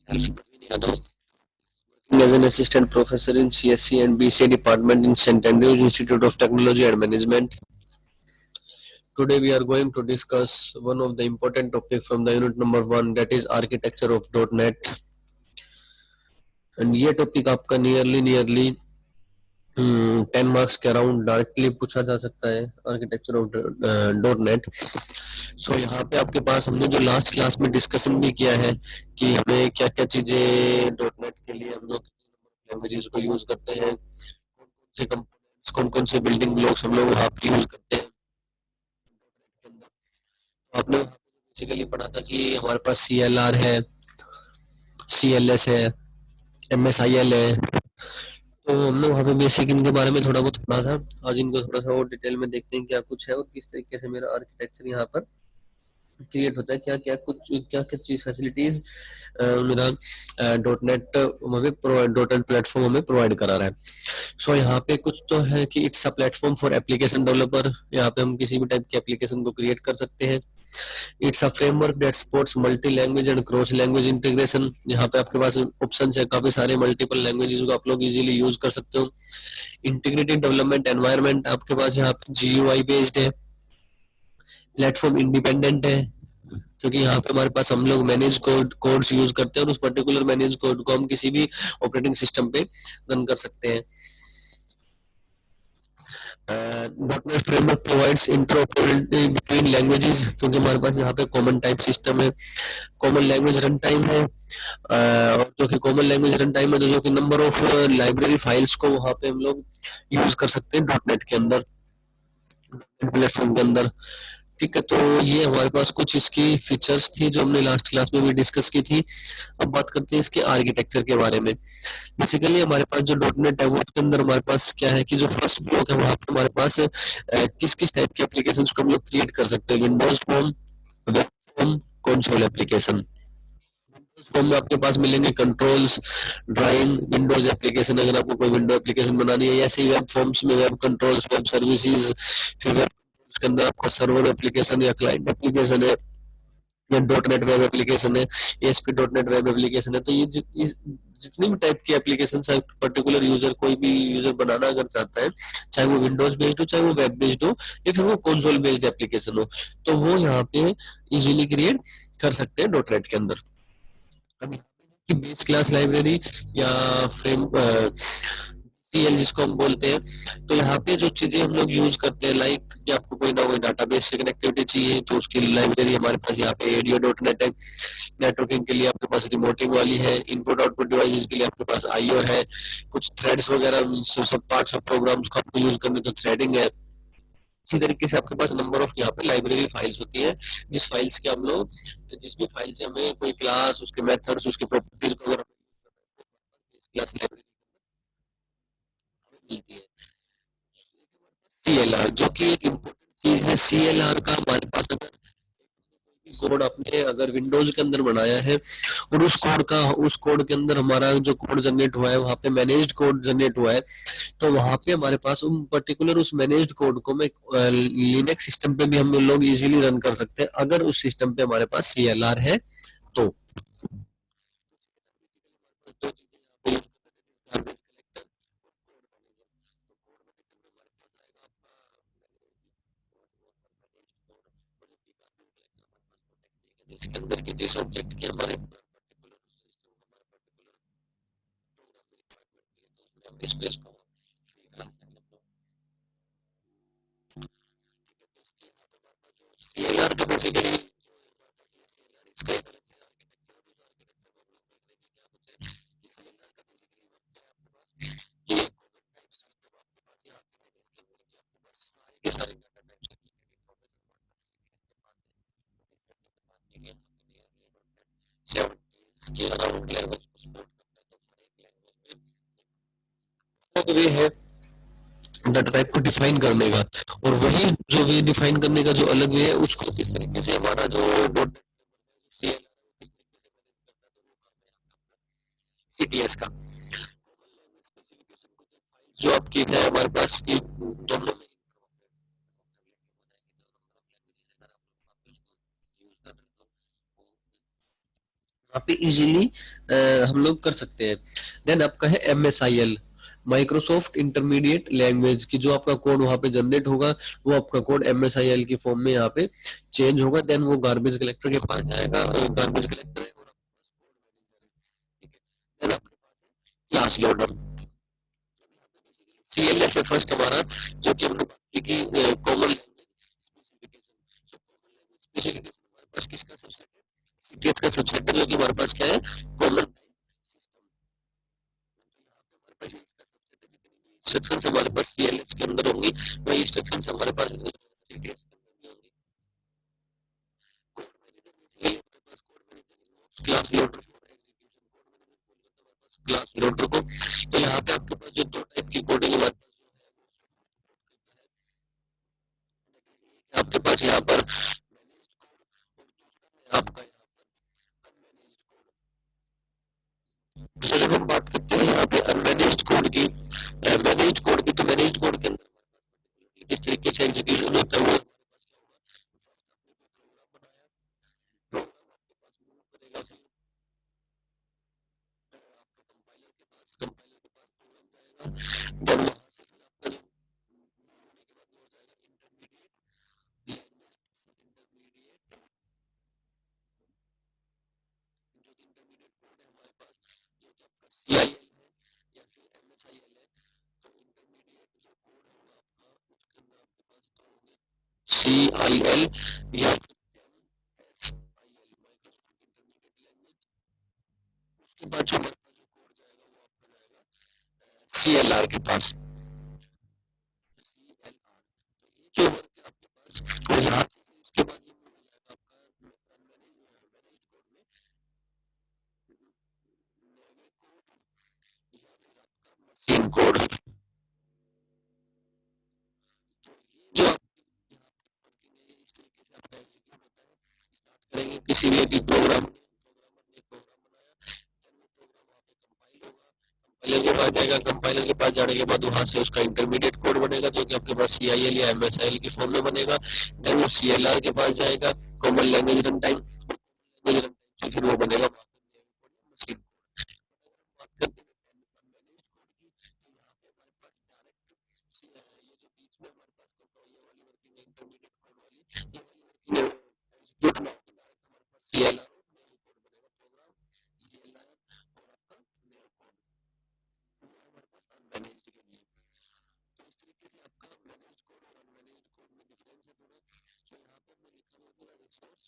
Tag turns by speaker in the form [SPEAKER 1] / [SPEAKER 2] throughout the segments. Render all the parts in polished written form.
[SPEAKER 1] As an assistant professor in CSC and BCA department in St. Andrews Institute of Technology and Management. Today we are going to discuss one of the important topic from the unit number 1, that is architecture of .NET. And ये topic आपका nearly 10 marks के around directly पूछा जा सकता है, architecture of .NET. सो यहाँ पे आपके पास हमने जो लास्ट क्लास में डिस्कशन भी किया है कि हमें क्या क्या चीजें .NET के लिए हम लोग लैंग्वेजेस को यूज करते हैं, से कंपोनेंट्स, कौन कौन से बिल्डिंग ब्लॉक्स हम लोग वहाँ पे यूज करते हैं. तो आपने बेसिकली पढ़ा था कि हमारे पास CLR है, CLS है, MSIL है. तो हमने वहाँ पे बेसिक इनके बारे में थोड़ा बहुत पढ़ा था. आज इनको थोड़ा सा और डिटेल में देखते हैं क्या कुछ है और किस तरीके से मेरा आर्किटेक्चर यहाँ पर क्रिएट होता है, क्या क्या क्या चीज फैसिलिटीज मेरा .NET प्लेटफॉर्म हमें प्रोवाइड करा रहा है. सो यहाँ पे कुछ तो है कि it's a platform for application developer. यहाँ पे हम किसी भी टाइप की एप्लीकेशन को क्रिएट कर सकते हैं. It's a framework that supports multi language and cross language integration. यहाँ पे आपके पास ऑप्शन है काफी सारे मल्टीपल लैंग्वेजेस को आप लोग इजीली यूज कर सकते हो. इंटीग्रेटेड डेवलपमेंट एनवायरनमेंट आपके पास यहाँ पे GUI बेस्ड है. प्लेटफॉर्म इंडिपेंडेंट है क्योंकि यहाँ पे हमारे पास हम लोग मैनेज कोड्स यूज करते हैं और उस पर्टिकुलर मैनेज कोड को हम किसी भी ऑपरेटिंग सिस्टम पे रन कर सकते हैं. .NET framework provides interoperability between languages क्योंकि हमारे पास यहाँ पे कॉमन टाइप सिस्टम है, कॉमन लैंग्वेज रन टाइम है. और जो कि कॉमन लैंग्वेज रन टाइम है तो जो कि नंबर ऑफ लाइब्रेरी फाइल्स को वहाँ पे हम लोग यूज कर सकते हैं .NET के अंदर, प्लेटफॉर्म के अंदर. ठीक है, तो ये हमारे पास कुछ इसकी फीचर्स थी जो हमने लास्ट क्लास में भी डिस्कस की थी. अब बात करते हैं इसके आर्किटेक्चर के बारे में. बेसिकली हमारे पास जो .NET है वो उसके अंदर हमारे पास क्या है कि जो फर्स्ट ब्लॉक है वहाँ पे हमारे पास किस किस टाइप की एप्लीकेशंस को हम लोग क्रिएट कर सकते हैं. Windows form, web form, console application. Form में आपके पास मिलेंगे कंट्रोल्स, ड्राइंग, विंडोज एप्लीकेशन अगर आपको कोई विंडो एप्लीकेशन बनानी है. ऐसे ही वेब फॉर्म्स में वेब कंट्रोल्स, वेब सर्विसेज, फिर वेब के अंदर आपका सर्वर एप्लीकेशन या क्लाइंट एप्लीकेशन है या .NET वेब एप्लीकेशन है, ASP.NET वेब एप्लीकेशन है. तो ये जितनी भी टाइप की एप्लीकेशन है पर्टिकुलर यूजर, कोई भी यूजर बनाना अगर चाहता है, चाहे वो विंडोज बेस्ड हो, चाहे वो वेब बेस्ड हो या फिर वो कंसोल बेस्ड एप्लीकेशन हो, तो वो यहाँ पे इजीली क्रिएट कर सकते हैं .NET के अंदर. अभी की बेस क्लास लाइब्रेरी या फ्रेम CL जिसको हम बोलते हैं, तो यहाँ पे जो चीजें हम लोग यूज करते हैं लाइक कि आपको कोई ना कोई डाटाबेस से कनेक्टिविटी चाहिए तो उसकी लाइब्रेरी हमारे पास यहाँ पे ADO.NET है. नेटवर्किंग के लिए आपके पास रिमोटिंग वाली है. इनपुट आउटपुट डिवाइसेस के लिए आपके पास IO है. कुछ थ्रेड्स वगैरह सब पार्ट्स ऑफ प्रोग्राम्स को आपको यूज करने तो थ्रेडिंग है. इसी तरीके से आपके पास नंबर ऑफ यहाँ पे लाइब्रेरी फाइल्स होती है, जिस फाइल्स के हम लोग जिस भी फाइल से हमें कोई क्लास, उसके मेथड्स, उसके प्रॉपर्टीज को अगर क्लास लाइब्रेरी मिलती है. CLR जो कि एक इम्पोर्टेंट चीज है. CLR का हमारे पास अगर कोड आपने अगर विंडोज के अंदर बनाया है और उस कोड के अंदर हमारा जो कोड जनरेट हुआ है वहाँ पे मैनेज्ड कोड जनरेट हुआ है, तो वहाँ पे हमारे पास उन पर्टिकुलर उस मैनेज्ड कोड को मैं लिनक्स सिस्टम पे भी हम लोग इजीली रन कर सकते हैं अगर उस सिस्टम पे हमारे पास CLR है तो. इसके अंदर के जिस ऑब्जेक्ट के हमारे स्पेस को CLR का बेसिकली ये सारे के अराउंड लैंग्वेज को सपोर्ट करता है. तो ये है डाटा टाइप को डिफाइन करने का, और वही जो वे डिफाइन करने का जो अलग वे है उसको किस तरीके से हमारा जो CTS का जो आपकी है हमारे पास की दोनों यहाँ पे इजीली हम लोग कर सकते हैं। देन आपका है MSIL, माइक्रोसॉफ्ट इंटरमीडिएट लैंग्वेज की, जो आपका कोड वहाँ पे जनरेट होगा वो आपका कोड MSIL की फॉर्म में यहाँ पे चेंज होगा। देन वो गार्बेज कलेक्टर के पास जाएगा, गार्बेज कलेक्टर है, देन आपके क्लास लोडर। CLS है फर्स्ट हमारा, जो कि हमने बात की कि कॉमन स्पेसिफिकेशन हमारे पास किसका सबसेट है, CTS का सबसेट है, जो कि हमारे पास क्या है, कॉमन इंस्ट्रक्शन हमारे पास CLS के अंदर होंगी, वही इंस्ट्रक्शन हमारे पास CTS के अंदर होंगी। क्लास लोडर क्लास लोडर को, तो यहाँ पे आपके पास जो दो टाइप की कोडिंग हमारे आपके पास यहाँ पर आपका, तो जब हम बात करते हैं यहाँ पे अनमैनेज्ड कोड की, मैनेज्ड कोड की, तो मैनेज्ड कोड के अंदर किस तरीके से एग्जीक्यूशन होता है वो कंपाइलर CIL या उसके बाद जो CLR के पास जो और यहाँ उसके बाद मशीन कोड, जो आप करेंगे किसी भी प्रोग्राम कंपाइलर के पास जाएगा, कंपाइलर के पास जाने के बाद वहां से उसका इंटरमीडिएट कोड बनेगा, जो कि आपके पास CIL या MSIL की फॉर्म में बनेगा। देन वो CLR के पास जाएगा, कॉमन लैंग्वेज रन टाइम, से फिर वो बनेगा machine. CLR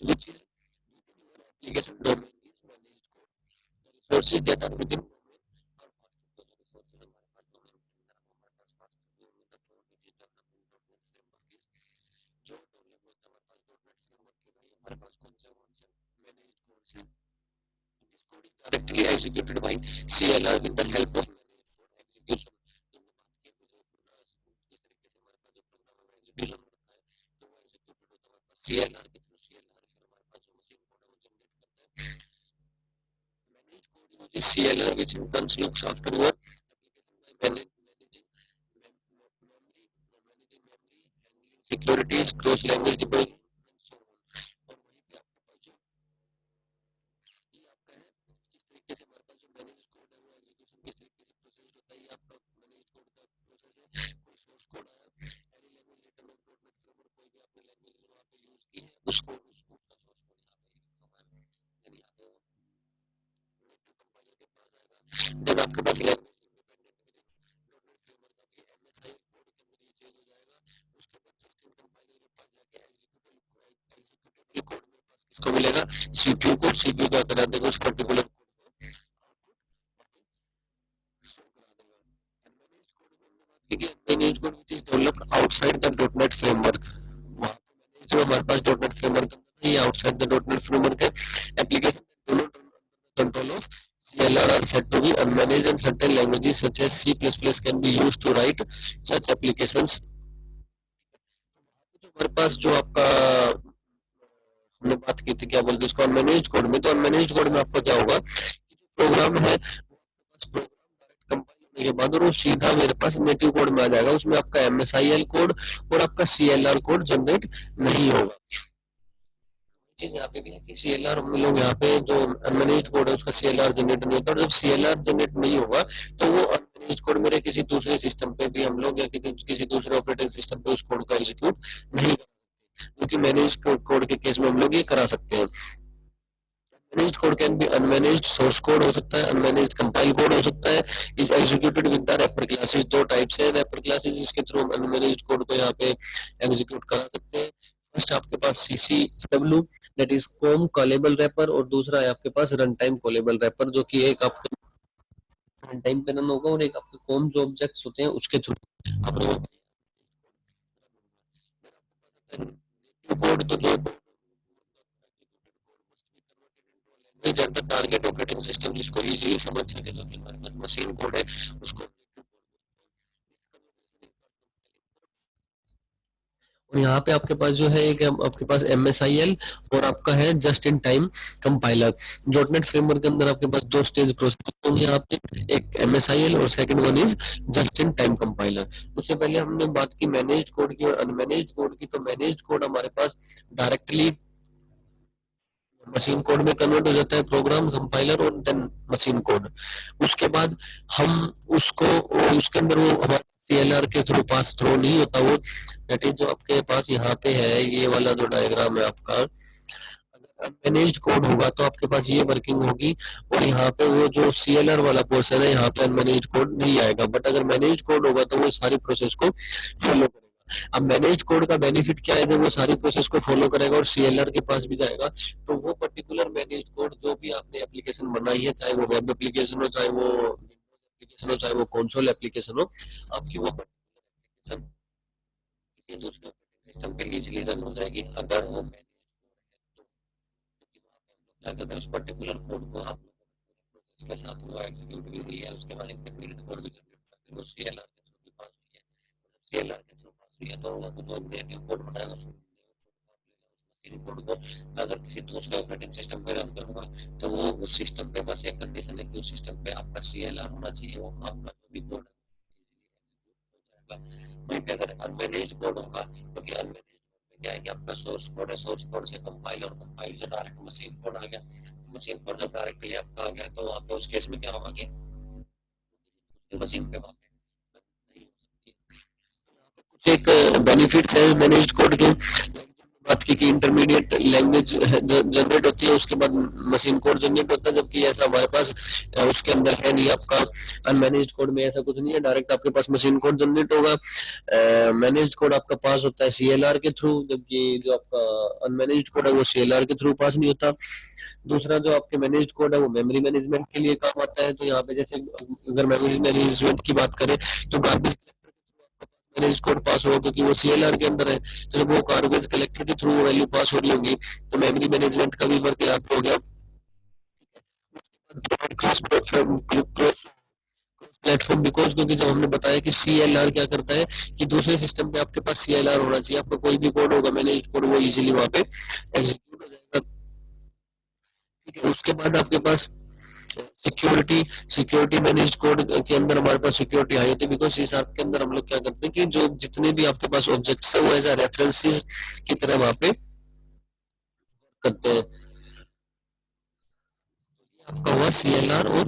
[SPEAKER 1] which is application domain resources that are within directly executed by CLR with the help of execution CLR के थ्रू CLR फिर हमारे पास जो मशीन कोड है वो जनरेट करता है। CLR which in turn looks after your securities, cross language deployment, उसको जब आपके पास इसको मिलेगा CPU को, CPU क्या करा देगा उस particular manage code which is developed outside the .NET framework. जो हमारे पास .NET फ्रेमवर्क है, ये आउटसाइड द .NET फ्रेमवर्क है। Application control of CLR are said to be unmanaged and certain languages such as C++ can be used to write such applications। हमारे पास जो आपका हमने बात की थी, क्या बोलते हैं इसको, अनमैनेज्ड कोड में, तो अनमैनेज्ड कोड में आपका क्या होगा, प्रोग्राम है कंपाइल के बाद और वो सीधा मेरे पास नेटिव कोड में आ जाएगा, उसमें आपका MSIL कोड और आपका CLR कोड जनरेट नहीं होगा। चीज यहाँ पे भी है कि सीएलआर हम लोग यहाँ पे जो अनमैनेज्ड कोड है उसका सीएलआर जनरेट नहीं होता, और जब सीएलआर जनरेट नहीं होगा तो वो अनमैनेज्ड कोड मेरे किसी दूसरे सिस्टम पे भी हम लोग या किसी दूसरे ऑपरेटिंग सिस्टम पे उस कोड का एग्जीक्यूट नहीं, क्योंकि मैनेज कोड के केस में हम लोग ये करा सकते हैं। Managed code can be unmanaged source code हो सकता है, अनमैनेज्ड कंपाइल कोड हो सकता है, is executed with the wrapper classes. दो टाइप से रैपर क्लासेस जिसके थ्रू हम अनमैनेज्ड कोड को यहाँ पे एग्जीक्यूट करा सकते हैं। फर्स्ट आपके पास CCW that is COM callable wrapper, और दूसरा है आपके पास रन टाइम कॉलेबल रैपर, जो कि एक आपके रन टाइम पे रन होगा और एक आपके कॉम जो ऑब्जेक्ट्स होते हैं उसके थ्रू आप कोड तो जो टारगेट ऑपरेटिंग सिस्टम जिसको इजीली समझ सके, जो कि हमारे पास मशीन कोड है उसको। और यहाँ पे आपके पास जो है एक आपके पास MSIL और आपका है just in time compiler. Dot net framework के अंदर आपके पास दो स्टेज प्रोसेस होंगे यहाँ पे, एक MSIL और second one is just in time compiler. उससे पहले हमने बात की मैनेज्ड कोड की और अनमैनेज्ड कोड की। तो मैनेज्ड कोड हमारे पास डायरेक्टली मशीन कोड में कन्वर्ट हो जाता है, प्रोग्राम कंपाइलर और देन मशीन कोड। उसके बाद हम उसको उसके अंदर वो हमारे CLR के थ्रू पास थ्रू नहीं होता वो, दैट इज जो आपके पास यहाँ पे है ये वाला जो डायग्राम है आपका, मैनेज्ड कोड होगा तो आपके पास ये वर्किंग होगी, और यहाँ पे वो जो CLR वाला पोर्शन है यहाँ पे अनमैनेज्ड कोड नहीं आएगा। बट अगर मैनेज्ड कोड होगा तो वो सारी प्रोसेस को फॉलो करेगा। अब मैनेज कोड का बेनिफिट क्या है, जब वो सारी प्रोसेस को फॉलो करेगा और CLR के पास भी जाएगा तो वो पर्टिकुलर मैनेज कोड जो भी आपने एप्लीकेशन बनाई है, चाहे वो वेब एप्लीकेशन हो, चाहे वो एप्लीकेशन हो, चाहे वो कंसोल एप्लीकेशन हो, आपकी वो एप्लीकेशन किसी दूसरे सिस्टम पे इजीली रन हो जाएगी अगर वो मैनेज क्या करते हैं उस पर्टिकुलर कोड को आप इसके साथ वो एग्जीक्यूट भी हुई है, उसके बाद एक बिल्ड कोड भी जनरेट करते हैं, वो CLR के थ्रू भी पास हुई है। CLR के थ्रू पास हुई है तो वो जो नेटिव कोड बनाएगा उसको मशीन कोड को अगर किसी दूसरे ऑपरेटिंग सिस्टम पे रन करूंगा तो वो उस सिस्टम पे बस एक कंडीशन है कि उस सिस्टम पे आपका CLR होना चाहिए, वो आपका जो भी कोड है वहीं पे अगर अनमैनेज कोड होगा तो कि अनमैनेज क्या है कि आपका सोर्स कोड है, सोर्स कोड से कंपाइल और कंपाइल से डायरेक्ट मशीन कोड आ गया, तो मशीन कोड जब डायरेक्टली आपका आ गया तो आपका उस केस में क्या होगा कि मशीन पे नहीं हो सकती। कुछ एक बेनिफिट्स है मैनेज्ड कोड के, बात की कि इंटरमीडिएट लैंग्वेज जनरेट होती है उसके बाद मशीन कोड जनरेट होता है, जबकि ऐसा हमारे पास उसके अंदर है नहीं। आपका अनमैनेज्ड कोड में ऐसा कुछ नहीं है, डायरेक्ट आपके पास मशीन कोड जनरेट होगा। मैनेज्ड कोड आपका पास होता है CLR के थ्रू, जबकि जो आपका अनमैनेज्ड कोड है वो CLR के थ्रू पास नहीं होता। दूसरा जो आपके मैनेज्ड कोड है वो मेमोरी मैनेजमेंट के लिए काम आता है। तो यहाँ पे जैसे अगर मेमोरी मैनेजमेंट की बात करें तो गार्बेज मैनेज कोड पास होगा क्योंकि वो CLR के अंदर है, तो जब वो गार्बेज कलेक्टर के थ्रू वैल्यू पास हो रही होगी तो मेमोरी मैनेजमेंट का भी वर्क यहाँ पे हो गया। क्रॉस प्लेटफॉर्म बिकॉज क्योंकि जब हमने बताया कि CLR क्या करता है कि दूसरे सिस्टम पे आपके पास CLR होना चाहिए, आपका कोई भी कोड होगा मैनेज कोड वो इजीली वहां पे एग्जीक्यूट हो जाएगा। ठीक है, उसके बाद आपके पास सिक्योरिटी सिक्योरिटी मैनेज्ड कोड के अंदर हमारे पास सिक्योरिटी आई होती है, बिकॉज इस ऐप के अंदर हम लोग क्या करते हैं कि जो जितने भी आपके पास ऑब्जेक्ट्स है वो एज अ रेफरेंसेस की तरह वहां पे करते हैं। आपका हुआ CLR और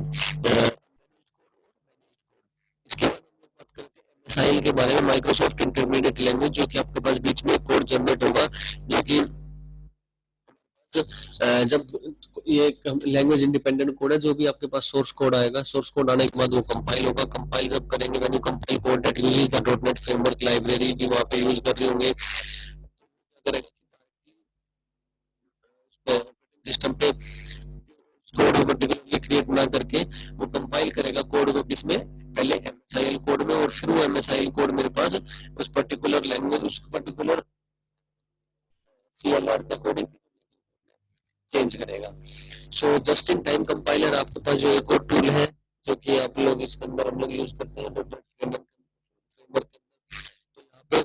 [SPEAKER 1] इसके बाद हम लोग बात करते हैं मिसाइल के बारे में, माइक्रोसॉफ्ट इंटरमीडिएट लैंग्वेज, जो कि आपके पास बीच में कोड जनरेट होगा, जो कि जब ये लैंग्वेज इंडिपेंडेंट कोड है, जो भी आपके पास सोर्स कोड आएगा, सोर्स कोड आने के बाद वो कंपाइल होगा, कंपाइल जब करेंगे when you compile code that uses the dot net framework library भी वहां पे यूज कर रहे होंगे सिस्टम पे कोड को पर्टिकुलरली क्रिएट ना करके वो कंपाइल करेगा कोड को किसमें, पहले MSIL कोड में, और फिर वो MSIL कोड मेरे पास उस पर्टिकुलर लैंग्वेज उस पर्टिकुलर CLR का कोडिंग चेंज करेगा। So just in time compiler आपके पास जो एक और टूल है जो कि आप लोग इसके अंदर हम लोग यूज करते हैं डॉट फ्रेमवर्क तो यहाँ पे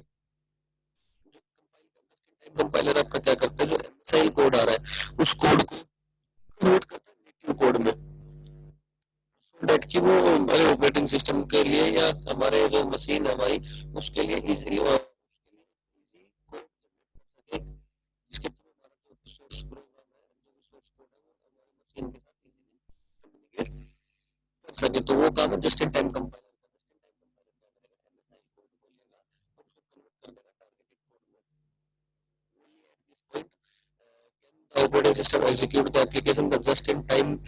[SPEAKER 1] कंपाइलर आपका क्या करता है, जो MSIL कोड आ रहा है उस कोड को कन्वर्ट करता है नेटिव कोड में, डेट की वो हमारे ऑपरेटिंग सिस्टम के लिए या हमारे जो मशीन है हमारी उसके लिए इजीली और जिसके सके, तो वो काम है जस्ट इन टाइम कंपाइलर का। operating system execute the application. The just-in-time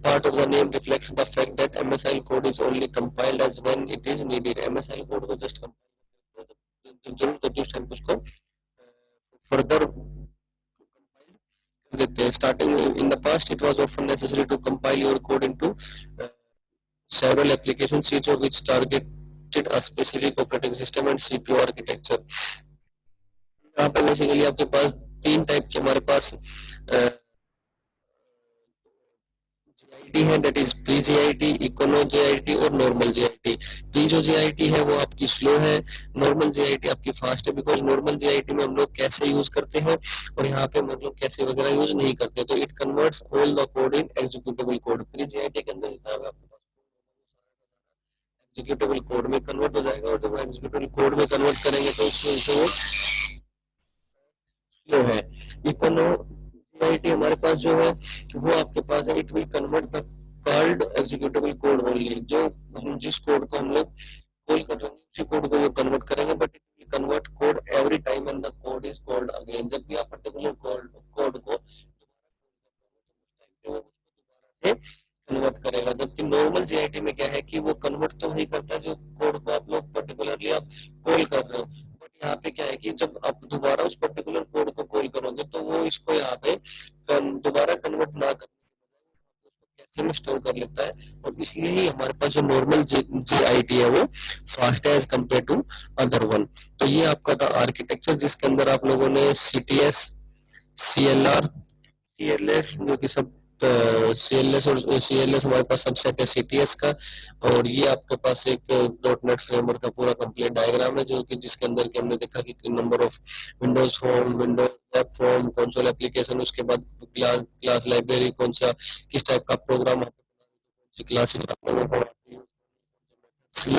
[SPEAKER 1] part of the name reflects the fact that MSIL code is only compiled as when it is needed. MSIL code को just जरूरत होती है उस time पे उसको further कर देते हैं. Starting in the past, it was often necessary to compile your code into several applications, each of which targeted a specific operating system and CPU architecture. यहाँ पे बेसिकली आपके पास तीन टाइप के हमारे पास जीआईटी है, that is pre JIT, econo JIT और normal JIT. Pre जो जीआईटी है वो आपकी स्लो है, नॉर्मल जीआईटी आपकी फास्ट है. बिकॉज नॉर्मल जीआईटी में हम लोग कैसे यूज करते हैं और यहाँ पे हम लोग कैसे वगैरह यूज नहीं करते, तो it converts all the code in executable code. Pre JIT के अंदर जितना आपके पास एग्जीक्यूटेबल कोड में कन्वर्ट हो जाएगा, और जब एग्जीक्यूटेबल कोड में कन्वर्ट करेंगे तो उसमें वो स्लो है. इकोनो जीआईटी हमारे पास जो है वो आपके पास है, it will convert the called executable code only. जो हम जिस कोड को हम लोग कॉल कर रहे हैं उसी कोड को वो कन्वर्ट करेंगे, but it will convert code every time and the code is called again. जब भी आप पर्टिकुलर कोड को से कन्वर्ट करेगा. जबकि नॉर्मल जीआईटी में क्या है कि वो कन्वर्ट तो वही करता है जो कोड को आप लोग पर्टिकुलरली आप कॉल कर रहे हो, बट यहाँ पे क्या है कि जब आप दोबारा उस पर्टिकुलर कोड को कॉल करोगे तो वो इसको यहाँ पे दोबारा कन्वर्ट ना कर कैसे में स्टोर कर लेता है. और इसलिए ही हमारे पास जो नॉर्मल जीआईटी है वो फास्ट है as compare to other one. तो ये आपका था आर्किटेक्चर जिसके अंदर आप लोगों ने सीटीएस, सीएलआर, सीएलएस जो कि सब सीएलएस और सीएलएस हमारे पास सबसेट है सीटीएस का. और ये आपके पास एक डॉटनेट फ्रेमवर्क का पूरा कंप्लीट डायग्राम है जो कि जिसके अंदर कि हमने देखा कि number of Windows form, Windows app form, console application, उसके बाद क्लास लाइब्रेरी कौन सा किस टाइप का प्रोग्राम क्लास यूज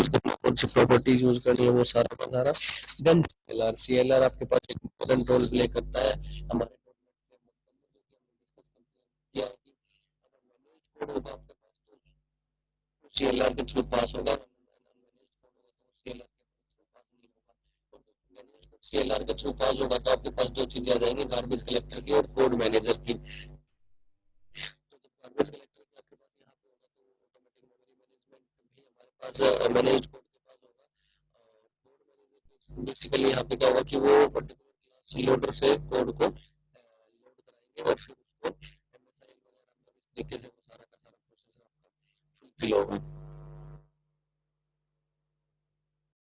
[SPEAKER 1] करना, कौन सी प्रॉपर्टीज यूज करनी है, वो सारा का सारा. देन सीएलआर, सीएलआर आपके पास एक इम्पोर्टेंट रोल प्ले करता है हमारे कोड होगा आपके पास सीएलआर के थ्रू पास होगा. सीएलआर के थ्रू पास होगा तो आपके पास दो चीजें आ जाएंगी, गार्बेज कलेक्टर की और कोड मैनेजर की. गार्बेज कलेक्टर की आपके पास यहाँ पे होगा तो ऑटोमेटिक मेमोरी मैनेजमेंट भी हमारे पास मैनेज्ड कोड के पास होगा. बेसिकली यहाँ पे क्या होगा कि वो पर्टिकुलर लोडर से कोड को लोड कराएंगे और फिर उसको तरीके से वो सारा का सारा प्रोसेस आपका फुलफिल होगा.